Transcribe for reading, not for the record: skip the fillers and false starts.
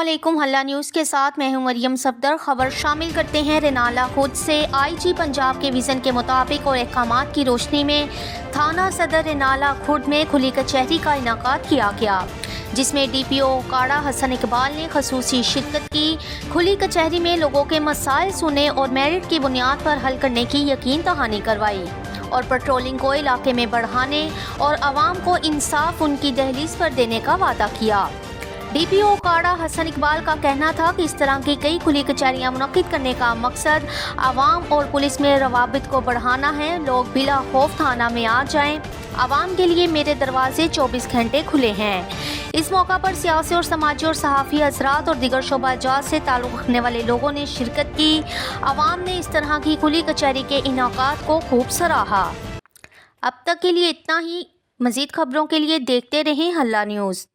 अस्सलामुअलैकुम। हल्ला न्यूज़ के साथ मैं हूं मरियम सफदर। खबर शामिल करते हैं। रेनाला खुद से आईजी पंजाब के विज़न के मुताबिक और अहकामात की रोशनी में थाना सदर रेनाला खुर्द में खुली कचहरी का इनाकाद किया गया, जिसमें डीपीओ काड़ा हसन इकबाल ने खसूसी शिरकत की। खुली कचहरी में लोगों के मसाइल सुने और मेरिट की बुनियाद पर हल करने की यकीन दहानी करवाई और पेट्रोलिंग को इलाके में बढ़ाने और आवाम को इंसाफ उनकी दहलीज पर देने का वादा किया। डीपीओ काड़ा हसन इकबाल का कहना था कि इस तरह की कई खुली कचहरियाँ मुनक्किद करने का मकसद आवाम और पुलिस में रवाबित को बढ़ाना है। लोग बिला खौफ थाना में आ जाएं। आवाम के लिए मेरे दरवाजे 24 घंटे खुले हैं। इस मौका पर सियासी और समाजी और सहाफ़ी हज़रात और दीगर शोबा-जात से ताल्लुक़ रखने वाले लोगों ने शिरकत की। आवाम ने इस तरह की खुली कचहरी के इनाकाद को खूब सराहा। अब तक के लिए इतना ही। मज़ीद खबरों के लिए देखते रहें हल्ला न्यूज़।